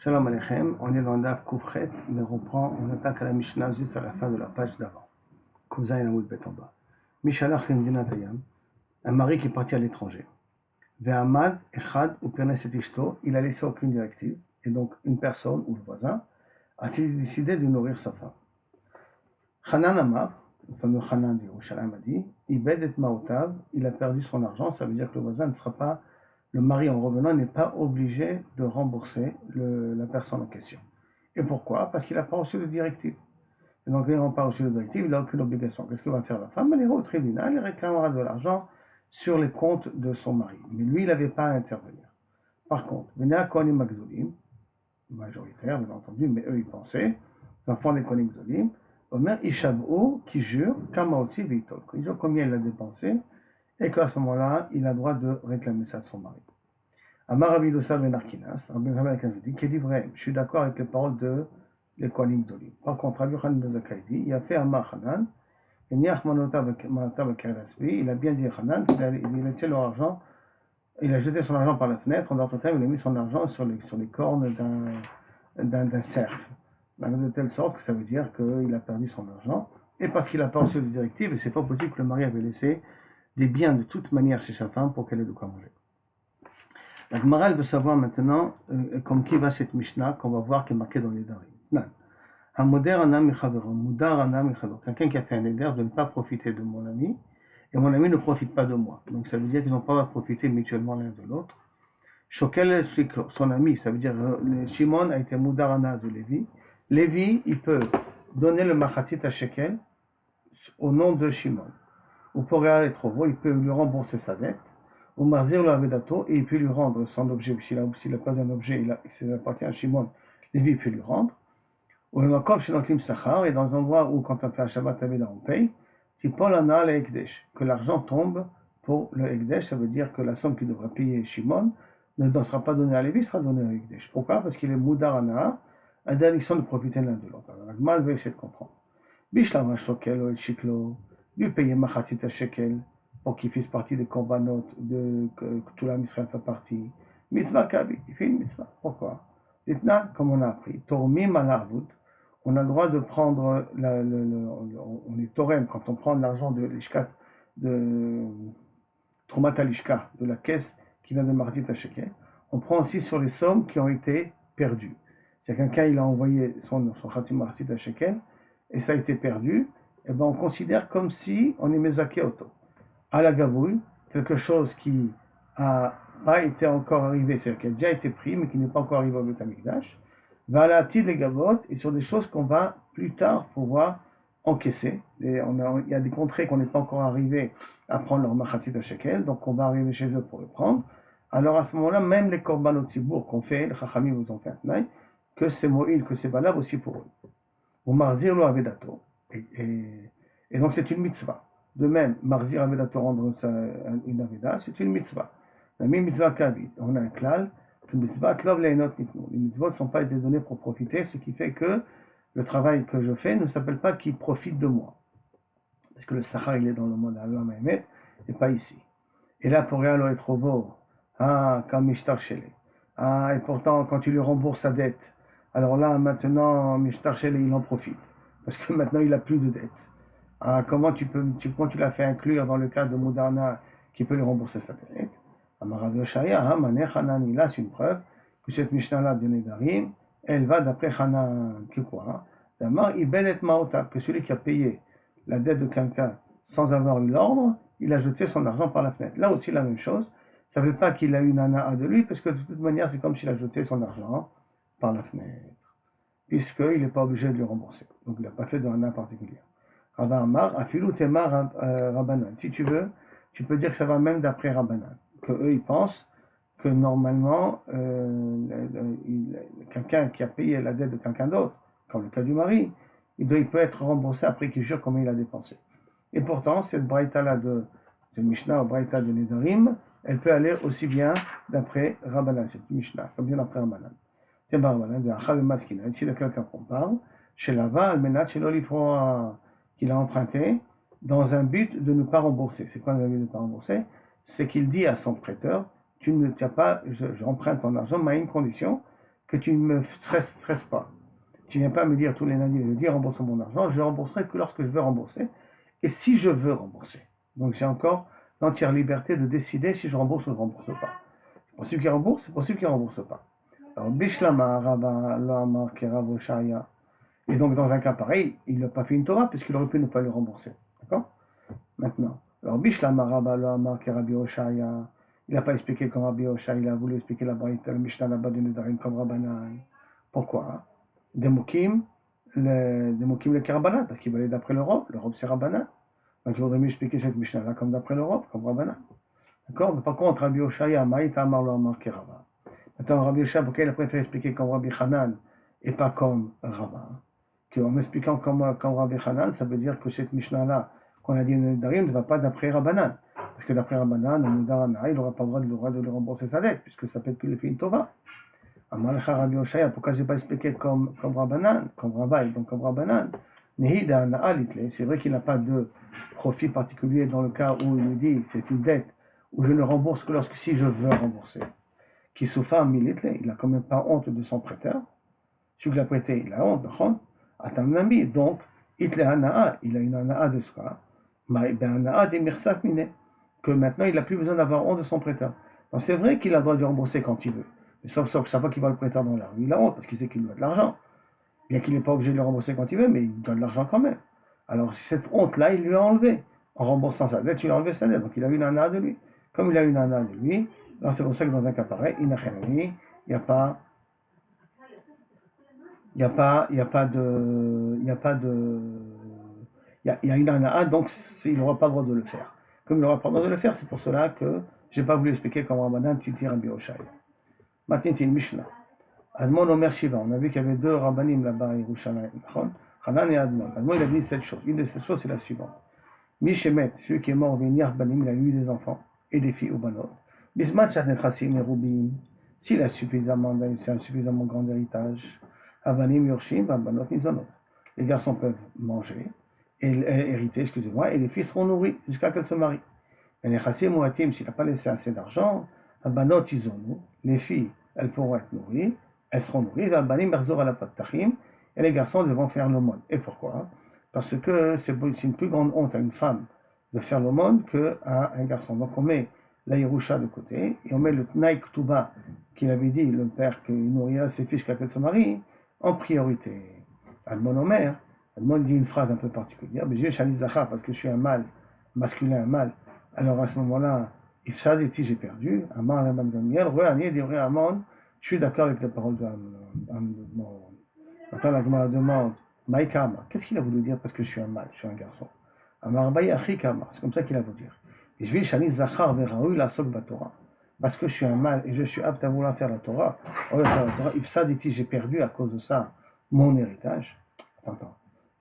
Shalom Aleichem, on est dans Daf Koufret, mais on attaque à la Mishnah juste à la fin de la page d'avant. Kouza et Namoud Bet en bas. Mishalach Lemdina Tayam, un mari qui est parti à l'étranger. Ve'amad Echad ou Pernes et Ishto, il a laissé aucune directive, et donc une personne ou le voisin a-t-il décidé de nourrir sa femme. Hanan Amar, le fameux Hanan de Yerushalayim a dit, Ibed et Maotav, il a perdu son argent, ça veut dire que le voisin ne sera pas. Le mari, en revenant, n'est pas obligé de rembourser la personne en question. Et pourquoi? Parce qu'il n'a pas reçu de directive. Et donc, il n'a pas reçu de directive, il n'a aucune obligation. Qu'est-ce que va faire la femme? Elle ira au tribunal, il réclamera de l'argent sur les comptes de son mari. Mais lui, il n'avait pas à intervenir. Par contre, Vena Kohanim Magzolim, majoritaire, bien entendu, mais eux, ils pensaient, les enfants des Kohanim Magzolim, Omer Ishabou, qui jure, Kamaotzi Vitol, ils jure combien il a dépensé, et qu'à ce moment-là, il a le droit de réclamer ça de son mari. Amar Rabbi Dossa ben Arkinas, Rabbi Dossa dit qu'il dit vrai, je suis d'accord avec les paroles de les Kohanim Gdolim. Par contre, Rabbi Yochanan ben Zakkai dit, il a fait Amar Hanan, et Niach Manota Bekerasbi, il a bien dit Hanan, il a laissé leur argent, il a jeté son argent par la fenêtre, en d'autres termes, il a mis son argent sur les cornes d'un cerf. De telle sorte que ça veut dire qu'il a perdu son argent, et parce qu'il n'a pas reçu de directive, et c'est pas possible que le mari avait laissé des biens de toute manière chez sa femme pour qu'elle ait de quoi manger. La Gemara veut savoir maintenant comme qui va cette Mishnah qu'on va voir qui est marquée dans les Darim. Non. Quelqu'un qui a fait un éder de ne pas profiter de mon ami et mon ami ne profite pas de moi. Donc ça veut dire qu'ils n'ont pas à profiter mutuellement l'un de l'autre. Shokel son ami, ça veut dire Shimon a été Moudarana de Lévi. Lévi, il peut donner le machatit à Shekel au nom de Shimon. Ou pour regarder trop, il peut lui rembourser sa dette. Ou marzir le avedato, et il peut lui rendre son objet. S'il n'a pas un objet, s'il appartient à Shimon, Lévi il peut lui rendre. Ou le makom chez Notlim Sachar, et dans un endroit où quand on fait un Shabbat Aveda, on paye, si Paul en a le Ekdesh, que l'argent tombe pour le Ekdesh, ça veut dire que la somme qu'il devra payer Shimon ne sera pas donnée à Lévi, sera donnée à Ekdesh. Pourquoi? Parce qu'il est Moudarana, à l'interdiction de profiter l'un de l'autre. Alors, la Gemara va essayer de comprendre. Bishlama Shokel ou El Shiklo, lui payer Machatit à Shekel, pour qu'il fasse partie des korbanot, que tout l'âme Israël fait partie. Mitzvah Kabi, il fait une mitzvah. Pourquoi? Maintenant, comme on a appris, Tormim al Arvut, on a le droit de prendre, on est Torem, quand on prend l'argent de l'Ishkat, de Trumat al-Ishka, de la caisse qui vient de Martit à Shekel, on prend aussi sur les sommes qui ont été perdues. Si quelqu'un il a envoyé son Khatim Martit à Shekel, et ça a été perdu, et ben on considère comme si on est Mezaké Auto. À la gavouille, quelque chose qui n'a pas été encore arrivé, c'est-à-dire qui a déjà été pris, mais qui n'est pas encore arrivé au Beth Amikdash, va à la petite des gavotes et sur des choses qu'on va plus tard pouvoir encaisser. Il y a des contrées qu'on n'est pas encore arrivé à prendre leur machatit à shekel, donc on va arriver chez eux pour le prendre. Alors à ce moment-là, même les korbanot tzibour qu'on fait, les chachamim vous ont fait un tnaï, que c'est moïl, que c'est valable aussi pour eux. Ou marzir lo avedato. Et donc c'est une mitzvah. De même, Marzir Avedato rendre une Aveda, c'est une mitzvah. La même mitzvah Kavit. On a un klal, que mitzvah klov leinot nitnu. Les mitzvot ne sont pas été donnés pour profiter, ce qui fait que le travail que je fais ne s'appelle pas qu'il profite de moi. Parce que le Sahara, il est dans le monde Allah Mahémet, et pas ici. Et là, pour rien, être trop beau. Comme Mishtar Shele. Et pourtant, quand tu lui rembourses sa dette, alors là, maintenant, Mishtar Shele, il en profite. Parce que maintenant, il n'a plus de dette. Comment tu l'as fait inclure dans le cas de Moudarna qui peut lui rembourser sa dette? Amarav Yoshaya, Manech Hanan, là c'est une preuve que cette Mishnah-là de Nedarim, elle va d'après Hanan, que quoi? D'abord, Ibelet Maota, que celui qui a payé la dette de quelqu'un sans avoir eu l'ordre, il a jeté son argent par la fenêtre. Là aussi la même chose, ça ne veut pas qu'il a eu une ana de lui, parce que de toute manière c'est comme s'il a jeté son argent par la fenêtre, puisqu'il n'est pas obligé de lui rembourser. Donc il n'a pas fait de ana particulière. Rabba Amar, Afilou Temar Rabbanan. Si tu veux, tu peux dire que ça va même d'après Rabbanan. Que eux, ils pensent que normalement, quelqu'un qui a payé la dette de quelqu'un d'autre, comme le cas du mari, il peut être remboursé après qu'il jure combien il a dépensé. Et pourtant, cette braïta-là de Mishnah ou braïta de Nedarim, elle peut aller aussi bien d'après Rabbanan, cette Mishnah, comme bien d'après Rabbanan. C'est Rabbanan, de Achal Maskina. Ici, de quelqu'un qu'on parle, chez Lava, Almenat, chez l'Olifroa, qu'il a emprunté dans un but de ne pas rembourser. C'est quoi le but de ne pas rembourser? C'est qu'il dit à son prêteur, tu n'as pas, j'emprunte ton argent, mais à une condition, que tu ne me stresses pas. Tu ne viens pas me dire tous les lundis, je dis rembourse mon argent, je rembourserai que lorsque je veux rembourser, et si je veux rembourser. Donc j'ai encore l'entière liberté de décider si je rembourse ou je ne rembourse pas. C'est possible qu'il rembourse, c'est possible qu'il ne rembourse pas. Alors, Bishlama, Rabba, Lama, Keravo, Shaya. Et donc, dans un cas pareil, il n'a pas fait une Torah, puisqu'il aurait pu ne pas le rembourser. D'accord? Maintenant. Alors, Bishlama, Rabba, Lama, Kerabi, Oshaya. Il n'a pas expliqué comme Rabbi Oshaya, il a voulu expliquer la Braïta, le Mishnah là-bas de Nedarim comme Rabbanan. Pourquoi? Des Mokim, le Kerabanan, parce qu'il va aller d'après l'Europe c'est Rabbanan. Donc, il vaudrait mieux expliquer cette Mishnah-là comme d'après l'Europe, comme Rabbanan. D'accord? Mais par contre, Rabbi Oshaya, Maïta, Amar, Lo, Amar, Kerava. Maintenant, Rabbi Oshaya, pourquoi il a préféré expliquer comme Rabbi Hanan et pas comme Rabba? En expliquant comme Rabbi Hanan, ça veut dire que cette Mishnah-là, qu'on a dit Nedarim, ne va pas d'après Rabbanan. Parce que d'après Rabbanan, il n'aura pas le droit de lui rembourser sa dette, puisque ça peut être qu'il le fait une Tova. Amalcha Rabbi Oshaya, pourquoi je n'ai pas expliqué comme Rabbanan, comme Rabbi, donc comme Rabbanan? Nehida Naalitle, c'est vrai qu'il n'a pas de profit particulier dans le cas où il lui dit c'est une dette, où je ne rembourse que lorsque si je veux rembourser. Qui souffre militle, il n'a quand même pas honte de son prêteur. Celui qui l'a prêté, il a honte, Atamnami, donc, il a une anaa de soi, que maintenant il n'a plus besoin d'avoir honte de son prêteur. Donc c'est vrai qu'il a le droit de rembourser quand il veut, mais sauf chaque fois qu'il voit le prêteur dans la rue, il a honte parce qu'il sait qu'il doit de l'argent. Bien qu'il n'est pas obligé de le rembourser quand il veut, mais il donne de l'argent quand même. Alors cette honte-là, il lui a enlevé. En remboursant sa dette, il a enlevé sa dette, donc il a une anaa de lui. Comme il a une anaa de lui, alors c'est pour ça que dans un cas pareil, il n'y a pas il n'y a pas, il y a pas de, il y a pas de, il y a une anaa, donc il n'aura pas le droit de le faire. Comme il n'aura pas le droit de le faire, c'est pour cela que je n'ai pas voulu expliquer comme Rabbanan Titi Rabbi Oshaya. Maintenant, c'est une Mishnah. Admon Omer Shiva, on a vu qu'il y avait deux Rabbanim là-bas à Yerushalayim, Hanan et Admon. Admon, il a dit cette chose. Une de ces choses, c'est la suivante. Mishemet, celui qui est mort, Véniar Banim, il a eu des enfants et des filles au Banot. Bismat Shatnet Chassim et Rubim, s'il a suffisamment grand héritage, Avanim Yorshim, Banot Nizonot. Les garçons peuvent manger, et hériter, excusez-moi, et les filles seront nourries jusqu'à qu'elles se marient. Et les Chassim ou Hatim, s'il n'a pas laissé assez d'argent, Banot Izonou, les filles, elles pourront être nourries, elles seront nourries, Avanim Merzor à la Patachim, et les garçons devront faire l'aumône. Et pourquoi? Parce que c'est une plus grande honte à une femme de faire l'aumône qu'à un garçon. Donc on met la Yerusha de côté, et on met le Tnaï Ktuba, qu'il avait dit, le père qui nourrira ses fils jusqu'à son mari, en priorité. Admon Omer, Admon dit une phrase un peu particulière, mais j'ai Shani Zachar, parce que je suis un mâle, masculin, un mâle. Alors à ce moment-là, Ifsadeti, j'ai perdu, Amar Laman Gamiel, Reani, dit Amon, je suis d'accord avec les paroles de Amon. Maintenant la Gemara demande, Maïkama, qu'est-ce qu'il a voulu dire parce que je suis un mâle, je suis un garçon? Amar Baï Achikama, c'est comme ça qu'il a voulu dire. Et je vais Shani Zachar Veraoui la Sok Batora. Parce que je suis un mâle et je suis apte à vouloir faire la Torah, Ifsaditi, j'ai perdu à cause de ça mon héritage. Attends.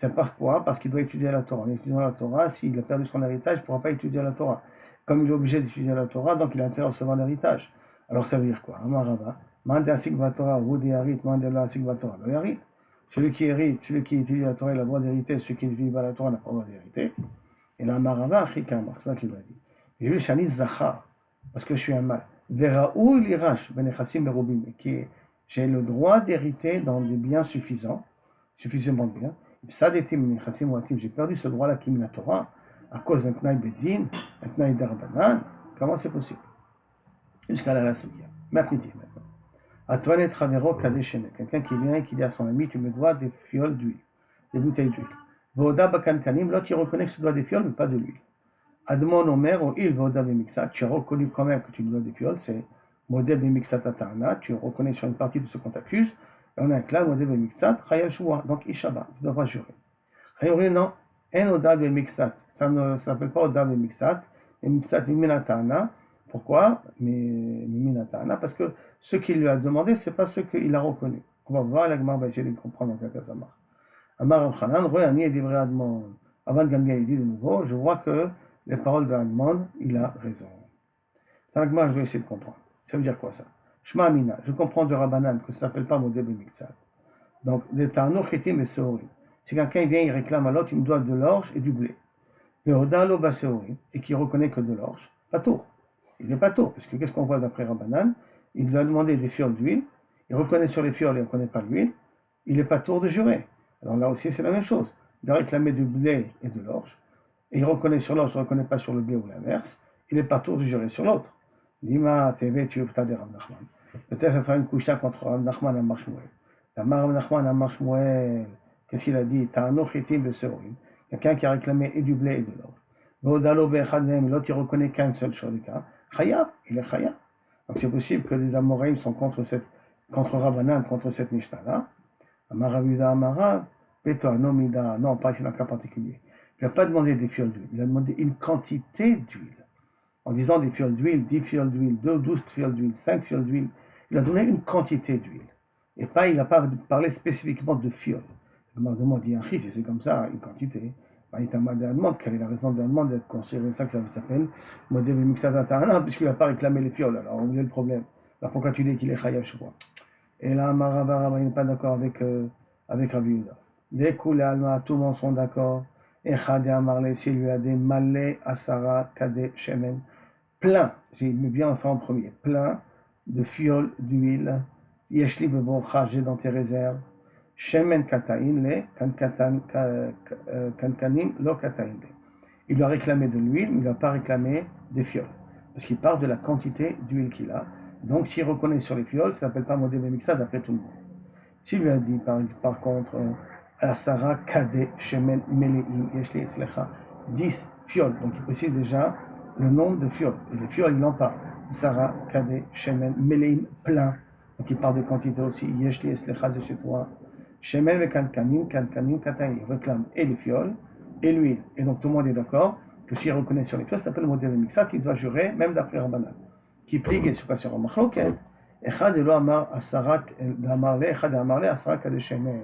C'est pourquoi? Parce qu'il doit étudier la Torah. En étudiant la Torah, s'il a perdu son héritage, il ne pourra pas étudier la Torah. Comme il est obligé d'étudier la Torah, donc il a intérêt à recevoir l'héritage. Alors ça veut dire quoi? Amarava, Mande Asik Vatora, Rudi Harit, Mande la Asik Vatora, le Harit. Celui qui hérite, celui qui étudie la Torah, il a le droit d'hériter, celui qui étudie la Torah n'a pas le droit d'hériter. Et la Marava, Achikama, c'est ça qu'il va dire. J'ai vu Shani Zachar, parce que je suis un mâle. Veraou l'irash, benechassim berubim, qui j'ai le droit d'hériter dans des biens suffisants, suffisamment bien. J'ai perdu ce droit-là qui est la Torah à cause d'un Tnaï Bedin, un Tnaï Darbanan. Comment c'est possible? Jusqu'à la Soukia. Maintenant. Antoine Travero Kadeshene, quelqu'un qui vient et qui dit à son ami, tu me dois des fioles d'huile, des bouteilles d'huile. Voda Bakankanim, l'autre il reconnaît que tu dois des fioles, mais pas de l'huile. Admon Omer, ou il Voda Bemixat, tu as reconnu quand même que tu dois des fioles, c'est Modèle Bemixat Atana, tu reconnais sur une partie de ce qu'on t'accuse, et on a un clan, Modèle Bemixat, Chayal Shua, donc Ishaba, tu devras jurer. Chayori, non, en Oda Bemixat, ça ne s'appelle pas Oda Bemixat, Bemixat Miminatana. Pourquoi? Miminatana, parce que ce qu'il lui a demandé, c'est pas ce qu'il a reconnu. On va voir, l'Agmar va essayer de comprendre dans quel cas ça marche. Amar Abchanan, Royani et Divrei Admon. Avant Gamliel, il dit de nouveau, je vois que les paroles de Admon, il a raison. L'Agmar, je vais essayer de comprendre. Ça veut dire quoi ça? Shma Amina, je comprends de Rabbanan que ça s'appelle pas Modé Bemixat. Donc, les Tarno Chetim et Seori. Si quelqu'un vient, il réclame à l'autre, il me doit de l'orge et du blé. Le Hodalo Baseori, et qui reconnaît que de l'orge, pas tout. Il n'est pas tôt, parce que qu'est-ce qu'on voit d'après Rabbanan? Il lui a demandé des fioles d'huile, il reconnaît sur les fioles et il ne reconnaît pas l'huile, il n'est pas tour de jurer. Alors là aussi, c'est la même chose. Il a réclamé du blé et de l'orge, et il reconnaît sur l'orge, il ne reconnaît pas sur le blé ou l'inverse, il n'est pas tour de jurer sur l'autre. Lima, TV, tu de Rav Nachman. Peut-être que ça sera une coucha contre Rav Nachman à Marshmuel. Rav Nachman à Marshmuel, qu'est-ce qu'il a dit? Ta'anoch etim beseorim. Quelqu'un qui a réclamé et du blé et de l'orge. L'autre, il reconnaît qu'un seul sur les cas. Chaya, il est Chaya. Donc c'est possible que les Amoraïm sont contre Rabbanan, contre cette Mishnah-là. Amaravuda Amara, Peto Anomida, non, pas ici dans un cas particulier. Il n'a pas demandé des fioles d'huile, il a demandé une quantité d'huile. En disant des fioles d'huile, 10 fioles d'huile, 12 fioles d'huile, 5 fioles d'huile, il a donné une quantité d'huile. Et pas, il n'a pas parlé spécifiquement de fioles. Il m'a demandé un chiffre, c'est comme ça, une quantité. Il t'a demandé quelle est la raison de la demande d'être considéré ça que ça s'appelle modèle mixadatana, puisqu'il n'a pas réclamé les fioles. Alors, on est le problème. Alors, pourquoi tu dis qu'il est chayav chez moi? Et là, Marava, il n'est pas d'accord avec Rabbi Yehuda. Dès que Alma, tout le monde sont d'accord. Et Chade Amarle, s'il lui a des Malé, Asara, Kade, Shemen, plein, j'ai mis bien ça en premier, plein de fioles d'huile, Yeshli Beborcha, j'ai dans tes réserves, Shemen Kataïn, les Kankanim, lo Kataïn. Il doit réclamer de l'huile, mais il ne doit pas réclamer des fioles. Parce qu'il parle de la quantité d'huile qu'il a. Donc, s'il reconnaît sur les fioles, ça ne s'appelle pas modèle mixa d'après tout le monde. S'il lui a dit, par contre, Asara Kade Shemen Meleim Yeshli Etzlecha, 10 fioles, donc il précise déjà le nombre de fioles. Et les fioles, il en parle. Asara Kade Shemen Meleim, plein. Donc il parle de quantité aussi. Yeshli Etzlecha de chez toi. Shemen ve Kankanim Kataï. Il réclame et les fioles et l'huile. Et donc tout le monde est d'accord que s'il reconnaît sur les fioles, ça s'appelle le modèle mixa, qu'il doit jurer, même d'après Rabbanan. Qui pligue et se passe sur un machloket. Echad elo amar asarak d'amarle, echad amarle asarak adeshemen.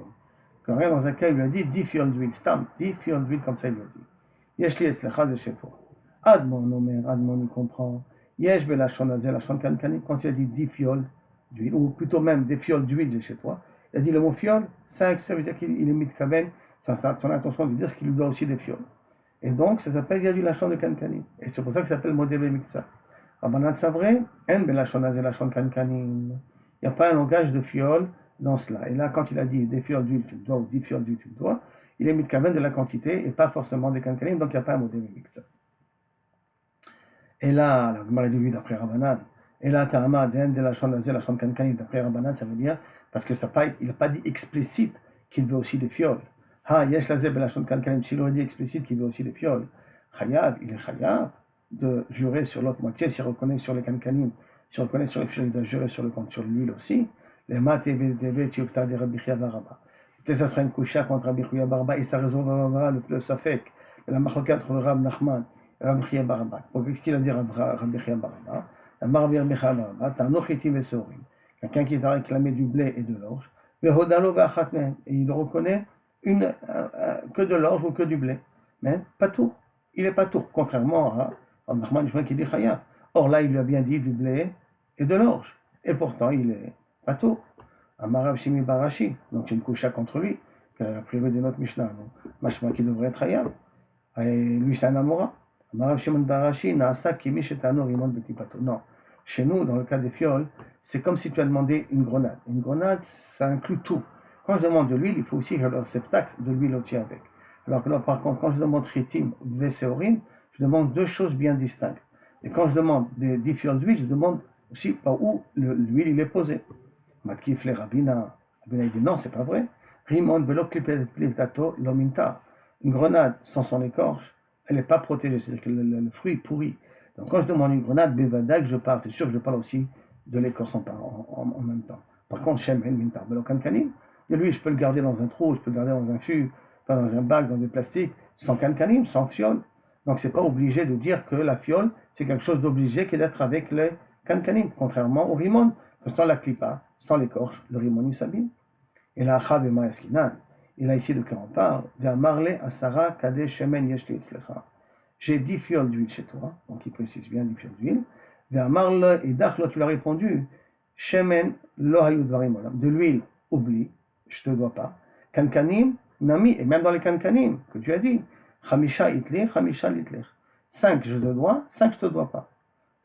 Quand rien dans un cas, il lui a dit 10 fioles d'huile, stam, 10 fioles d'huile comme ça, il lui a dit. Yeshli etzlecha de chez toi. Admon omer, Admon il comprend. Yesh belachon azeh, lachon kankani, quand il a dit 10 fioles d'huile, ou plutôt même des fioles d'huile de chez toi, il a dit le mot fiole, 5, ça veut dire qu'il est mitkaven, son intention de dire ce qu'il lui doit aussi des fioles. Et donc, ça s'appelle, il y a du lachon de kankani. Et c'est pour ça que ça s'appelle modèle miksa. Rabbanan Savre, en belachon azeh, lachon kankanim. Il n'y a pas un langage de fiole dans cela. Et là, quand il a dit des fioles d'huile, tu le dois, ou 10 fioles d'huile, tu le dois, il est mitkaven de la quantité et pas forcément des kankanim, donc il n'y a pas un modèle miksa. Et là, la Gemara dit d'après Rabbanan. Et là, Ta'ama, de la Shon Kankanim, d'après Rabbanan, ça veut dire, parce que il n'a pas dit explicite qu'il veut aussi des fioles. Ha, Yesh la Zeb la Shon Kankanim, s'il aurait dit explicite qu'il veut aussi des fioles, Chayav, il est Chayav de jurer sur l'autre moitié, s'il reconnaît sur les Kankanim, s'il reconnaît sur les fioles, il doit jurer sur l'huile aussi. Les Mat et Vdv, Tiufta de Rabbi Chia Baraba. Peut-être ça sera une coucha contre Rabbi Chia Baraba, et ça résolvera le Safek, la Machokat entre Rab Nachman. Rabbi Chia Baraba. Qu'est-ce qu'il a dit Rabbi Chia Baraba? Rabbi Chia Baraba, Ta'anoch etim beseorim. Quelqu'un qui a réclamé du blé et de l'orge. Et il reconnaît que de l'orge ou que du blé. Mais pas tout. Il n'est pas tout. Contrairement à Rabbi Nachman qui dit Chaya. Or là, il lui a bien dit du blé et de l'orge. Et pourtant, il est pas tout. Amarav Shimi Barashi. Donc c'est une coucha contre lui. Qui a privé de notre Mishnah. Mashma qui devrait être Chaya. Et lui, c'est un Amora. Non. Chez nous, dans le cas des fioles, c'est comme si tu as demandé une grenade. Une grenade, ça inclut tout. Quand je demande de l'huile, il faut aussi que le réceptacle de l'huile aussi avec. Alors que là, par contre, quand je demande chitim, veseorim, je demande deux choses bien distinctes. Et quand je demande des 10 fioles d'huile, je demande aussi par où l'huile il est posée. Matkif le Rabina. Rabina dit non, c'est pas vrai. Rimon velo klipetato lominta. Une grenade sans son écorche, elle n'est pas protégée, c'est-à-dire que le fruit pourrit. Donc quand je demande une grenade, Bevadak, je parle, c'est sûr que je parle aussi de l'écorce en même temps. Par contre, Shemen, Mintar, Belokankanim, de lui, je peux le garder dans un trou, je peux le garder dans un fût, pas dans un bac, dans des plastiques, sans kankanim, sans fiole. Donc c'est pas obligé de dire que la fiole, c'est quelque chose d'obligé qui est d'être avec les kankanim, contrairement au rimon, que sans la clipa, sans l'écorche, le rimon il s'abîme. Et la achab et ma'eskinan. Et là, ici, de quoi on parle? D'Amarle Asara Kade Shemen Yeshli Etzlecha. J'ai 10 fioles d'huile chez toi, donc il précise bien 10 fioles d'huile. D'Amarle et Dachlo, tu l'as répondu. Shemen Lo Hayud Varim Olam. De l'huile, oublie, je ne te dois pas. Kankanim, Nami, et même dans les Kankanim, que tu as dit. Chamisha Itli, Chamisha Litlich. 5 je te dois, 5 je ne te dois pas.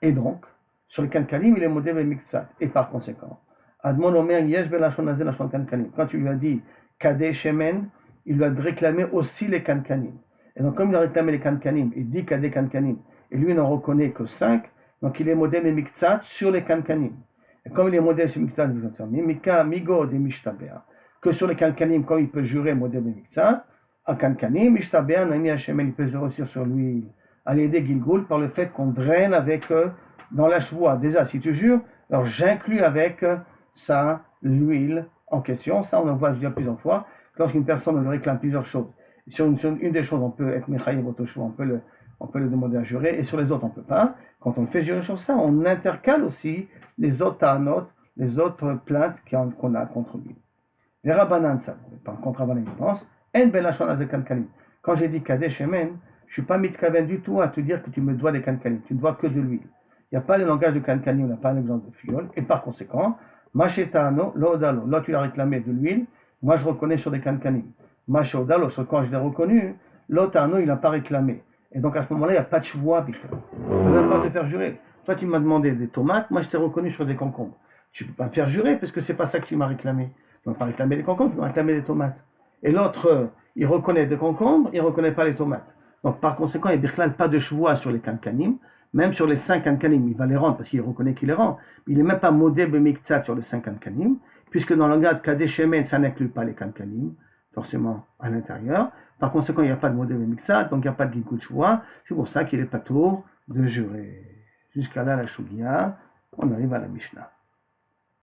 Et donc, sur les Kankanim, il est modèle Miktsat. Et par conséquent, Admon Omer Yesh Belashon Hazeh Lashon Kankanim. Quand tu lui as dit Kadeh Shemen, il lui a réclamé aussi les Kankanim. Et donc, comme il a réclamé les Kankanim, il dit Kadeh Kankanim, et lui n'en reconnaît que 5, donc il est modèle et Miktsat sur les Kankanim. Et comme il est modèle sur Miktsat, Mika, Migo, de Mishtabea, que sur les Kankanim, comme il peut jurer modèle et Miktsat, à Kankanim, Mishtabea, Nami Hashem, il peut se réussir sur lui, à l'aider Gilgul, par le fait qu'on draine avec dans la chevoie. Déjà, si tu jures, alors j'inclus avec ça l'huile en question. Ça, on en voit déjà plusieurs fois. Lorsqu'une personne nous réclame plusieurs choses, sur une des choses, on peut être Mechaïb Otoshua, on peut le demander à jurer, et sur les autres, on ne peut pas. Quand on le fait jurer sur ça, on intercale aussi les autres ta'anot, les autres plaintes qu'on a contre lui. Les Rabbanan, ça, par contre, Rabbanan, ils pensent, En belashon hazeh kankanim. Quand j'ai dit Kadeh Shemen, je ne suis pas mitkaven du tout à te dire que tu me dois des kankanim, tu ne dois que de l'huile. Il n'y a pas le langage de kankanim, on n'a pas un exemple de fiole, et par conséquent, Machetano, l'odalo, là tu l'as réclamé de l'huile, moi je reconnais sur des kankanim. Machetodalo, quand je l'ai reconnu, l'otano il n'a pas réclamé. Et donc à ce moment-là, il n'y a pas de chevoie, je ne peux même pas te faire jurer. Toi tu m'as demandé des tomates, moi je t'ai reconnu sur des concombres. Tu ne peux pas me faire jurer, parce que ce n'est pas ça que tu m'as réclamé. Tu ne m'as pas réclamé des concombres, tu m'as réclamé des tomates. Et l'autre, il reconnaît des concombres, il ne reconnaît pas les tomates. Donc par conséquent, il n'y a pas de chevoie sur les kankanim, même sur les 5 kankanim, il va les rendre parce qu'il reconnaît qu'il les rend. Il n'est même pas modé bemiktsat sur les 5 kankanim, puisque dans le langage Kadeh Shemen, ça n'inclut pas les kankanim, forcément à l'intérieur. Par conséquent, il n'y a pas de modé bemiktsat, donc il n'y a pas de gilgul chevoie. C'est pour ça qu'il n'est pas tour de jurer. Jusqu'à là, la Shugia, on arrive à la Mishnah.